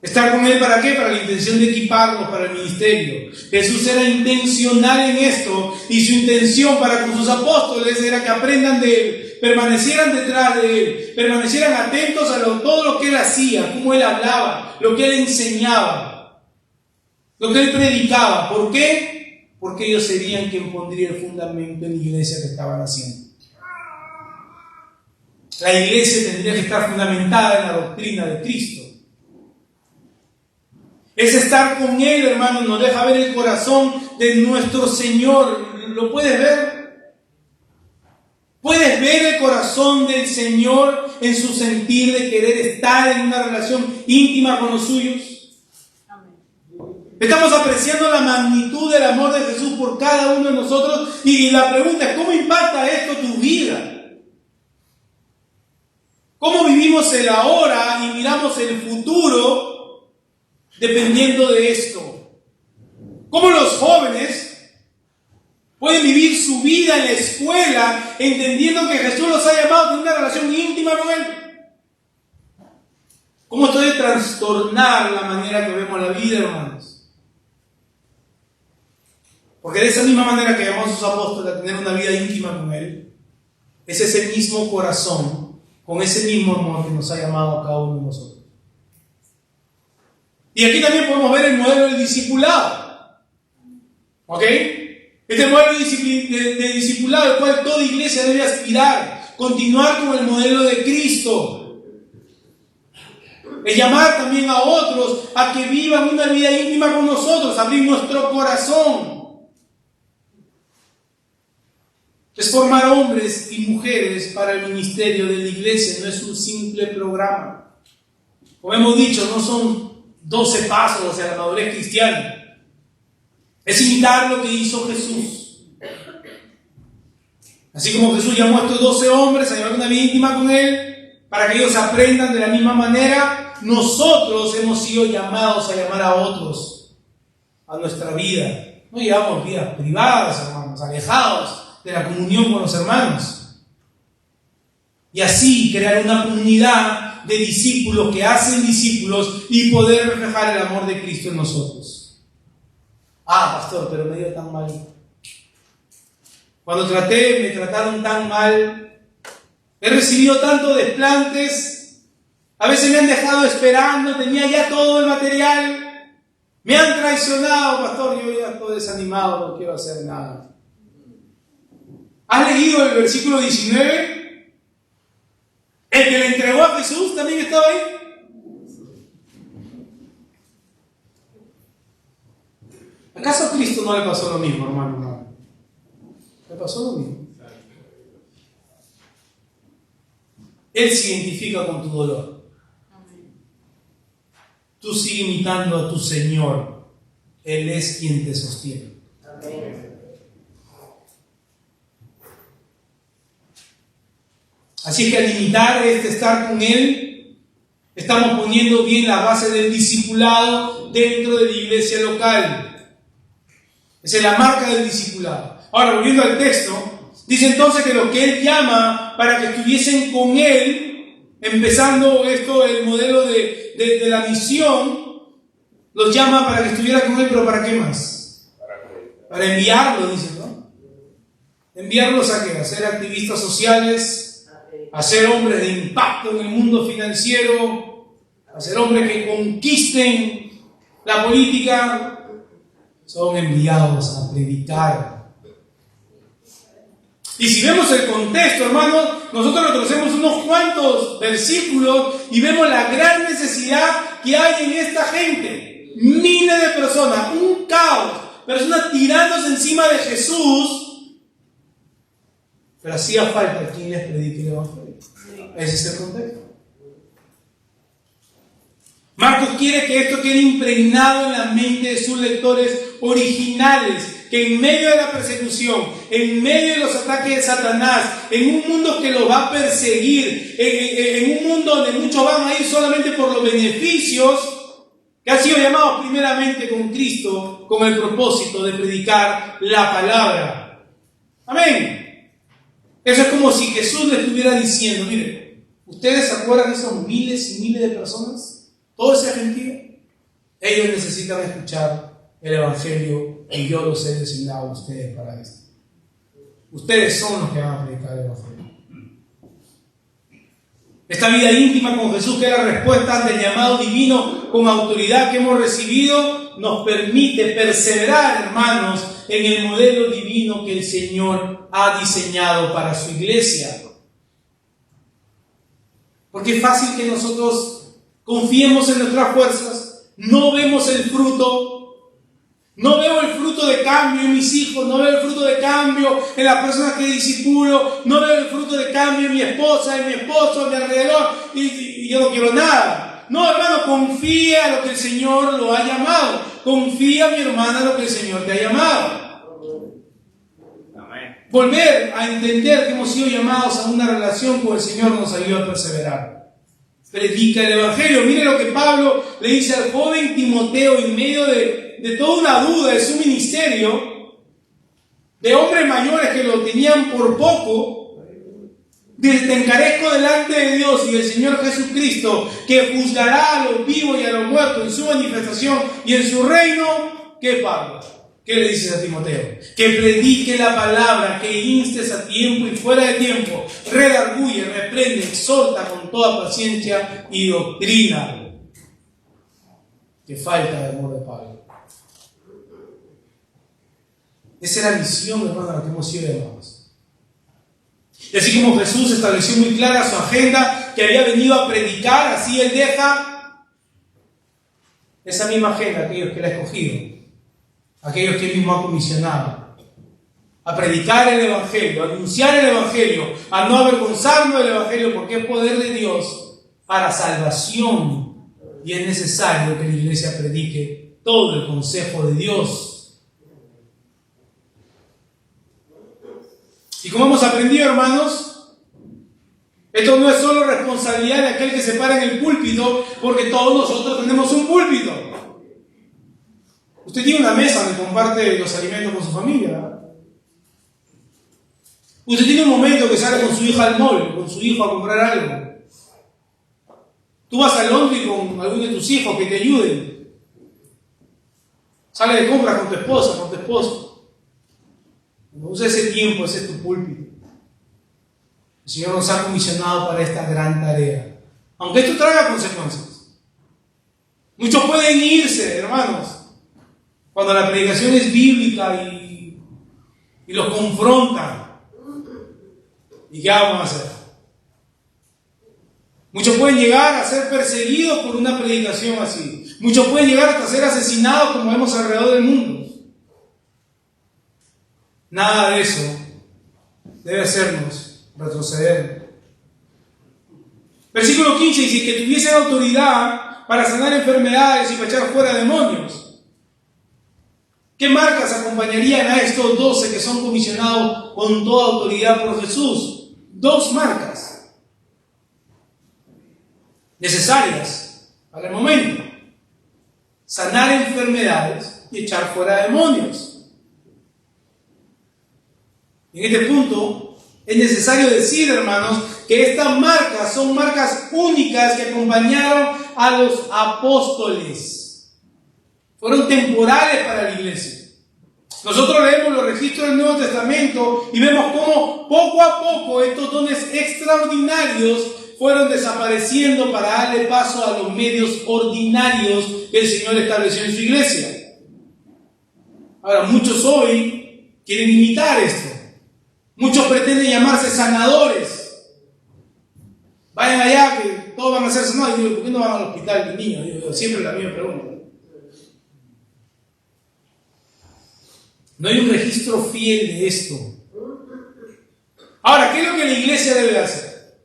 ¿Estar con Él para qué? Para la intención de equiparlos para el ministerio. Jesús era intencional en esto, y su intención para con sus apóstoles era que aprendan de Él, permanecieran detrás de Él, permanecieran atentos a todo lo que Él hacía, cómo Él hablaba, lo que Él enseñaba, lo que Él predicaba. ¿Por qué? Porque ellos serían quien pondría el fundamento en la iglesia que estaban haciendo. La iglesia tendría que estar fundamentada en la doctrina de Cristo. Es estar con Él, hermano, nos deja ver el corazón de nuestro Señor. ¿Lo puedes ver? ¿Puedes ver el corazón del Señor en su sentir de querer estar en una relación íntima con los suyos? Estamos apreciando la magnitud del amor de Jesús por cada uno de nosotros, y la pregunta es: ¿cómo impacta esto tu vida? ¿Cómo vivimos el ahora y miramos el futuro dependiendo de esto? ¿Cómo los jóvenes pueden vivir su vida en la escuela entendiendo que Jesús los ha llamado a tener una relación íntima con Él? ¿Cómo esto debe trastornar la manera que vemos la vida, hermanos? Porque de esa misma manera que llamamos a sus apóstoles a tener una vida íntima con Él, es ese mismo corazón, con ese mismo amor que nos ha llamado a cada uno de nosotros. Y aquí también podemos ver el modelo del discipulado. ¿Ok? Este modelo de discipulado al cual toda iglesia debe aspirar, continuar con el modelo de Cristo. Es llamar también a otros a que vivan una vida íntima con nosotros, abrir nuestro corazón. Es formar hombres y mujeres para el ministerio de la iglesia, no es un simple programa. Como hemos dicho, no son 12 pasos hacia la madurez cristiana. Es imitar lo que hizo Jesús. Así como Jesús llamó a estos 12 hombres a llevar una vida íntima con Él, para que ellos aprendan de la misma manera, nosotros hemos sido llamados a llamar a otros a nuestra vida. No llevamos vidas privadas, hermanos, alejados de la comunión con los hermanos. Y así crear una comunidad de discípulos que hacen discípulos y poder reflejar el amor de Cristo en nosotros. Ah, pastor, pero me dio tan mal. Cuando me trataron tan mal. He recibido tantos desplantes. A veces me han dejado esperando, tenía ya todo el material. Me han traicionado, pastor, yo ya estoy desanimado, no quiero hacer nada. ¿Has leído el versículo 19? El que le entregó a Jesús también estaba ahí. ¿Acaso a Cristo no le pasó lo mismo, hermano? Le pasó lo mismo. Él se identifica con tu dolor. Tú sigue imitando a tu Señor. Él es quien te sostiene. Amén. Así es que al limitar estar con Él, estamos poniendo bien la base del discipulado dentro de la iglesia local. Esa es la marca del discipulado. Ahora, volviendo al texto, dice entonces que lo que Él llama para que estuviesen con Él, empezando esto, el modelo de la misión, los llama para que estuvieran con Él, pero ¿para qué más? Para enviarlos, dice, ¿no? Enviarlos a qué? A ser activistas sociales, a ser hombres de impacto en el mundo financiero, a ser hombres que conquisten la política. Son enviados a predicar. Y si vemos el contexto, hermanos, nosotros retrocedemos unos cuantos versículos y vemos la gran necesidad que hay en esta gente. Miles de personas, un caos, personas tirándose encima de Jesús, pero hacía falta quien les predique el Evangelio. Ese es el contexto. Marcos quiere que esto quede impregnado en la mente de sus lectores originales, que en medio de la persecución, en medio de los ataques de Satanás, en un mundo que los va a perseguir, en un mundo donde muchos van a ir solamente por los beneficios, que han sido llamados primeramente con Cristo, con el propósito de predicar la palabra. Amén. Eso es como si Jesús le estuviera diciendo, mire, ¿ustedes se acuerdan de esos miles y miles de personas? Todo ese gentío, ellos necesitan escuchar el Evangelio y yo los he designado a ustedes para esto. Ustedes son los que van a predicar el Evangelio. Esta vida íntima con Jesús, que es la respuesta ante el llamado divino con autoridad que hemos recibido, nos permite perseverar, hermanos, en el modelo divino que el Señor ha diseñado para su iglesia. Porque es fácil que nosotros confiemos en nuestras fuerzas, no vemos el fruto, no veo el fruto de cambio en mis hijos, no veo el fruto de cambio en las personas que discipulo, no veo el fruto de cambio en mi esposa, en mi esposo, en mi alrededor, y yo no quiero nada. No, hermano, confía en lo que el Señor lo ha llamado. Confía, mi hermana, en lo que el Señor te ha llamado. Amén. Volver a entender que hemos sido llamados a una relación con el Señor nos ayuda a perseverar. Predica el Evangelio. Mire lo que Pablo le dice al joven Timoteo en medio de toda una duda de su ministerio, de hombres mayores que lo tenían por poco. Te encarezco delante de Dios y del Señor Jesucristo, que juzgará a los vivos y a los muertos en su manifestación y en su reino. ¿Qué, Pablo? ¿Qué le dices a Timoteo? Que predique la palabra, que instes a tiempo y fuera de tiempo, redarguye, reprende, exhorta con toda paciencia y doctrina. Que falta de amor de Pablo. Esa es la misión, hermano, a la que hemos sido llamados. Y así como Jesús estableció muy clara su agenda, que había venido a predicar, así Él deja esa misma agenda a aquellos que Él ha escogido, aquellos que Él mismo ha comisionado, a predicar el Evangelio, a anunciar el Evangelio, a no avergonzarnos del Evangelio, porque es poder de Dios para salvación, y es necesario que la iglesia predique todo el consejo de Dios. Y como hemos aprendido, hermanos, esto no es solo responsabilidad de aquel que se para en el púlpito, porque todos nosotros tenemos un púlpito. Usted tiene una mesa donde comparte los alimentos con su familia, ¿verdad? Usted tiene un momento que sale con su hija al mall, con su hijo a comprar algo. Tú vas al laundry con alguno de tus hijos que te ayuden. Sales de compras con tu esposa, con tu esposo. Usa ese tiempo, ese es tu púlpito. El Señor nos ha comisionado para esta gran tarea, aunque esto traiga consecuencias. Muchos pueden irse, hermanos, cuando la predicación es bíblica y los confrontan. ¿Y qué vamos a hacer? Muchos pueden llegar a ser perseguidos por una predicación así. Muchos pueden llegar hasta ser asesinados, como vemos alrededor del mundo. Nada de eso debe hacernos retroceder. Versículo 15 dice que tuviesen autoridad para sanar enfermedades y para echar fuera demonios. ¿Qué marcas acompañarían a estos 12 que son comisionados con toda autoridad por Jesús? 2 marcas. necesarias para el momento. Sanar enfermedades y echar fuera demonios. En este punto es necesario decir, hermanos, que estas marcas son marcas únicas que acompañaron a los apóstoles. Fueron temporales para la iglesia. Nosotros leemos los registros del Nuevo Testamento y vemos cómo poco a poco estos dones extraordinarios fueron desapareciendo para darle paso a los medios ordinarios que el Señor estableció en su iglesia. Ahora, muchos hoy quieren imitar esto. Muchos pretenden llamarse sanadores. Vayan allá que todos van a ser sanados. Y digo, ¿por qué no van al hospital de niños? Digo, siempre la misma pregunta. No hay un registro fiel de esto. Ahora, ¿qué es lo que la iglesia debe hacer?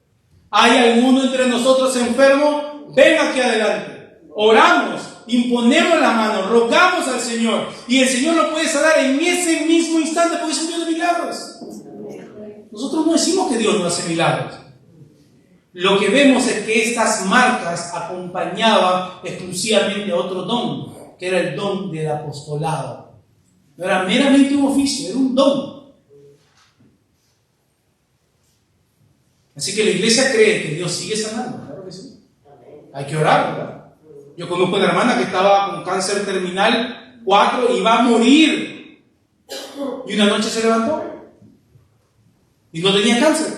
¿Hay alguno entre nosotros enfermo? Ven aquí adelante. Oramos, imponemos la mano, rogamos al Señor. Y el Señor lo puede sanar en ese mismo instante porque es un Dios de milagros. Nosotros no decimos que Dios no hace milagros. Lo que vemos es que estas marcas acompañaban exclusivamente a otro don, que era el don del apostolado. No era meramente un oficio, era un don. Así que la iglesia cree que Dios sigue sanando, claro que sí. Hay que orar, ¿verdad? Yo conozco una hermana que estaba con cáncer terminal 4 y va a morir. Y una noche se levantó y no tenía cáncer.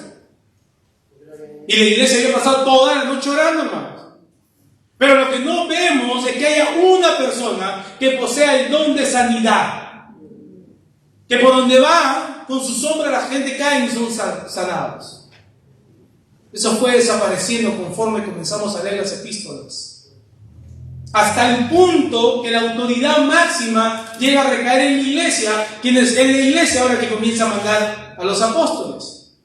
Y la iglesia había pasado toda la noche orando, hermanos. Pero lo que no vemos es que haya una persona que posea el don de sanidad. Que por donde va, con su sombra la gente cae y son sanados. Eso fue desapareciendo conforme comenzamos a leer las epístolas. Hasta el punto que la autoridad máxima llega a recaer en la iglesia, quien es en la iglesia ahora que comienza a mandar a los apóstoles.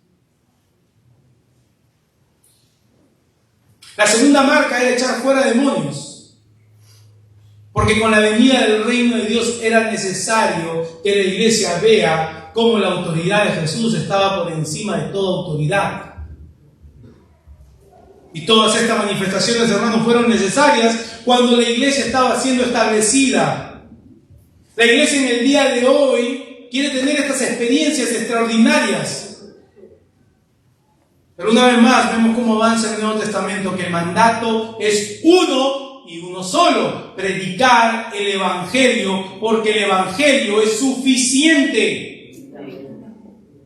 La segunda marca era echar fuera demonios. Porque con la venida del reino de Dios era necesario que la iglesia vea cómo la autoridad de Jesús estaba por encima de toda autoridad. Y todas estas manifestaciones, hermanos, fueron necesarias cuando la iglesia estaba siendo establecida. La iglesia en el día de hoy quiere tener estas experiencias extraordinarias. Pero una vez más vemos cómo avanza el Nuevo Testamento, que el mandato es uno y uno solo: predicar el Evangelio, porque el Evangelio es suficiente.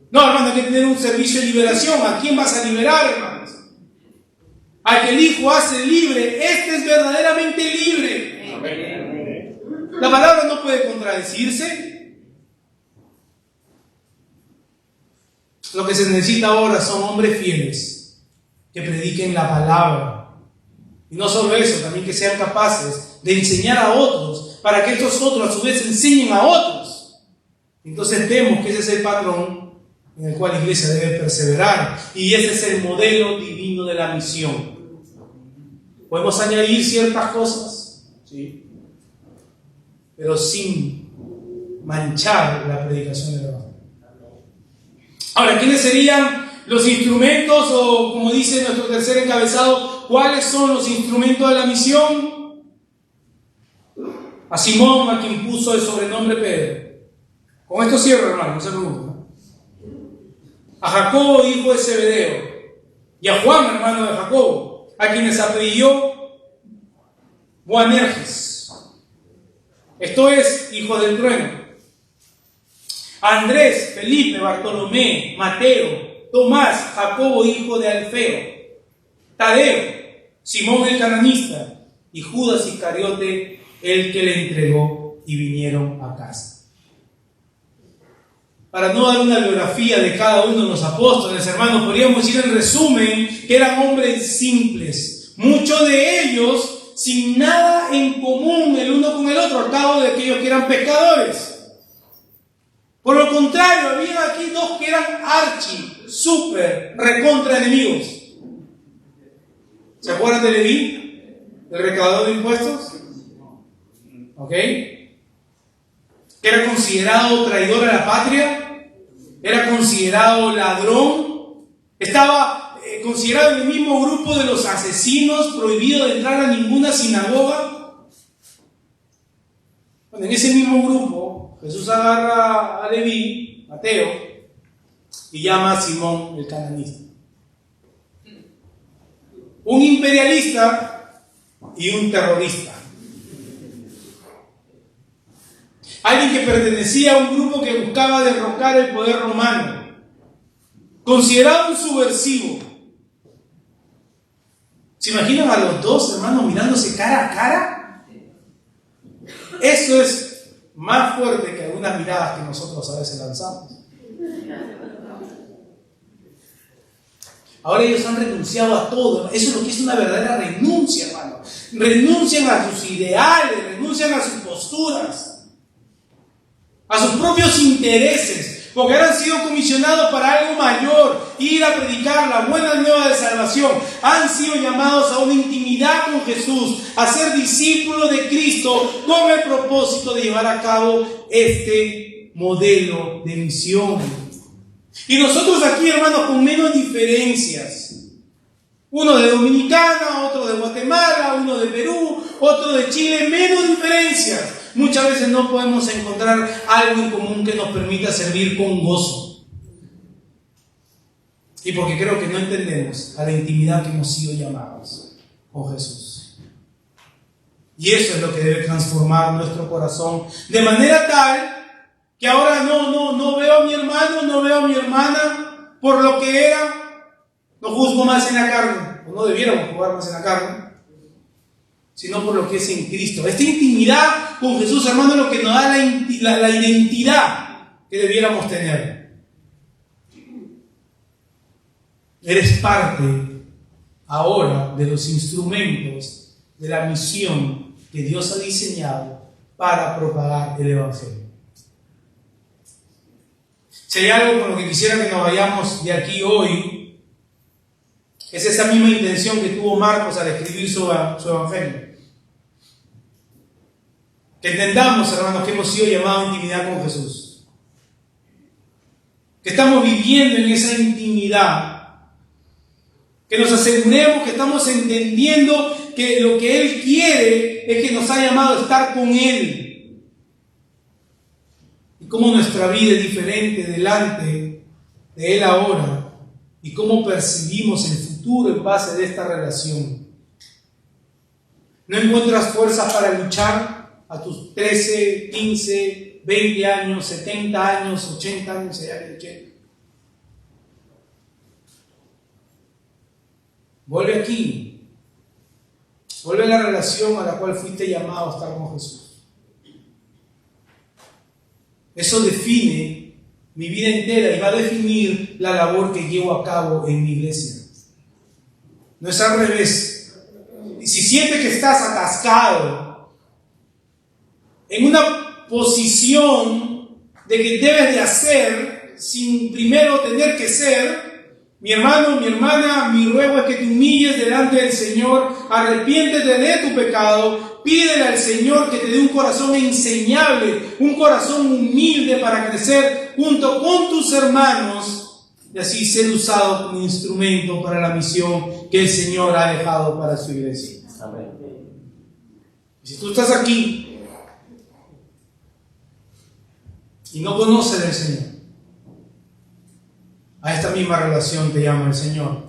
No, hermano, hay que tener un servicio de liberación. ¿A quién vas a liberar, hermanos? Al que el Hijo hace libre, este es verdaderamente libre. Amén. La palabra no puede contradecirse. Lo que se necesita ahora son hombres fieles que prediquen la palabra. Y no solo eso, también que sean capaces de enseñar a otros, para que estos otros a su vez enseñen a otros. Entonces vemos que ese es el patrón en el cual la iglesia debe perseverar. Y ese es el modelo divino de la misión. Podemos añadir ciertas cosas, ¿sí?, pero sin manchar la predicación del Evangelio. Ahora, ¿quiénes serían los instrumentos, o como dice nuestro tercer encabezado, cuáles son los instrumentos de la misión? A Simón, a quien puso el sobrenombre Pedro. Con esto cierro, hermano, no se preocupen. A Jacobo, hijo de Zebedeo, y a Juan, hermano de Jacobo, a quienes apellidó Boanerges, esto es, hijo del trueno. A Andrés, Felipe, Bartolomé, Mateo, Tomás, Jacobo, hijo de Alfeo, Tadeo, Simón el cananista y Judas Iscariote, el que le entregó, y vinieron a casa. Para no dar una biografía de cada uno de los apóstoles, hermanos, podríamos decir en resumen que eran hombres simples, muchos de ellos sin nada en común el uno con el otro, al cabo de aquellos que eran pescadores. Por lo contrario, había aquí dos que eran súper, recontra enemigos. ¿Se acuerdan de Leví, el recaudador de impuestos? ¿Ok? Que era considerado traidor a la patria, era considerado ladrón, estaba considerado en el mismo grupo de los asesinos, prohibido de entrar a ninguna sinagoga. Bueno, en ese mismo grupo, Jesús agarra a Leví, Mateo, y llama a Simón el cananista. Un imperialista y un terrorista. Alguien que pertenecía a un grupo que buscaba derrocar el poder romano. Considerado un subversivo. ¿Se imaginan a los dos hermanos mirándose cara a cara? Eso es más fuerte que algunas miradas que nosotros a veces lanzamos. Ahora ellos han renunciado a todo. Eso es lo que es una verdadera renuncia, hermano. Renuncian a sus ideales, renuncian a sus posturas, a sus propios intereses, porque han sido comisionados para algo mayor, ir a predicar la buena nueva de salvación. Han sido llamados a una intimidad con Jesús, a ser discípulos de Cristo, con el propósito de llevar a cabo este modelo de misión. Y nosotros aquí, hermanos, con menos diferencias. Uno de Dominicana, otro de Guatemala, uno de Perú, otro de Chile, menos diferencias. Muchas veces no podemos encontrar algo en común que nos permita servir con gozo. Y porque creo que no entendemos a la intimidad que hemos sido llamados con Jesús. Y eso es lo que debe transformar nuestro corazón, de manera tal que ahora no veo a mi hermano, no veo a mi hermana por lo que era, no juzgo más en la carne, o no debiéramos jugar más en la carne, sino por lo que es en Cristo. Esta intimidad con Jesús, hermano, es lo que nos da la identidad que debiéramos tener. Eres parte ahora de los instrumentos de la misión que Dios ha diseñado para propagar el Evangelio. Si hay algo con lo que quisiera que nos vayamos de aquí hoy, es esa misma intención que tuvo Marcos al escribir su Evangelio. Que entendamos, hermanos, que hemos sido llamados a intimidad con Jesús. Que estamos viviendo en esa intimidad. Que nos aseguremos que estamos entendiendo que lo que Él quiere es que nos ha llamado a estar con Él. Y cómo nuestra vida es diferente delante de Él ahora. Y cómo percibimos el futuro en base de esta relación. ¿No encuentras fuerzas para luchar a tus 13, 15, 20 años, 70 años, 80 años, 80? Vuelve aquí. Vuelve a la relación a la cual fuiste llamado a estar con Jesús. Eso define mi vida entera y va a definir la labor que llevo a cabo en mi iglesia. No es al revés. Y si sientes que estás atascado en una posición de que debes de hacer sin primero tener que ser, mi hermano, mi hermana, mi ruego es que te humilles delante del Señor, arrepiéntete de tu pecado, pídele al Señor que te dé un corazón enseñable, un corazón humilde para crecer junto con tus hermanos y así ser usado como instrumento para la misión que el Señor ha dejado para su iglesia. Amén. Y si tú estás aquí y no conoces del Señor, a esta misma relación te llama el Señor.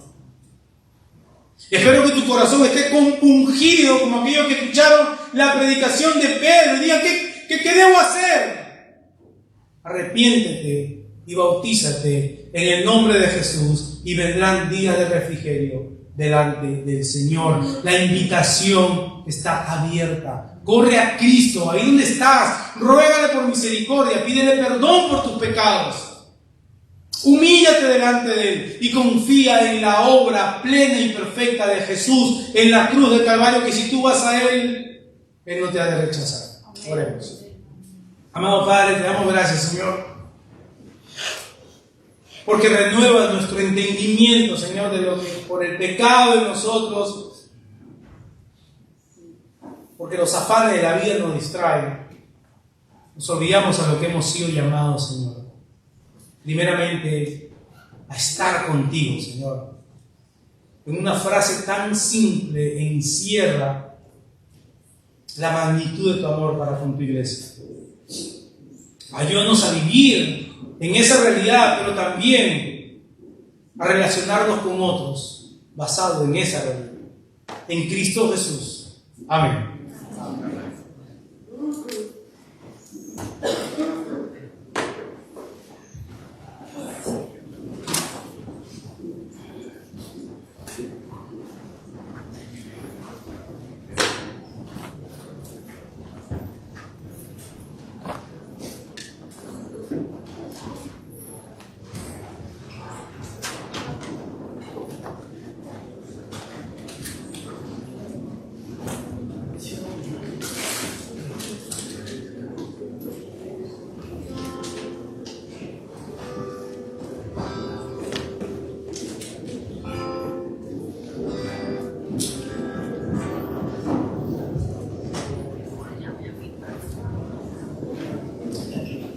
Y espero que tu corazón esté compungido como aquellos que escucharon la predicación de Pedro y digan, ¿qué debo hacer? Arrepiéntete y bautízate en el nombre de Jesús y vendrán días de refrigerio delante del Señor. La invitación está abierta. Corre a Cristo, ahí donde estás, ruégale por misericordia, pídele perdón por tus pecados. Humíllate delante de Él y confía en la obra plena y perfecta de Jesús en la cruz del Calvario, que si tú vas a Él, Él no te ha de rechazar. Oremos. Amado Padre, te damos gracias, Señor, porque renuevas nuestro entendimiento, Señor, de lo que por el pecado de nosotros, porque los afanes de la vida nos distraen, nos olvidamos a lo que hemos sido llamados, Señor. Primeramente, a estar contigo, Señor. en una frase tan simple encierra la magnitud de tu amor para con tu iglesia. Ayúdanos a vivir en esa realidad, pero también a relacionarnos con otros basado en esa realidad, en Cristo Jesús. Amén.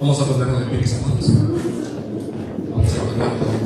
Vamos a ponernos de pie, hermanos. Vamos a ponernos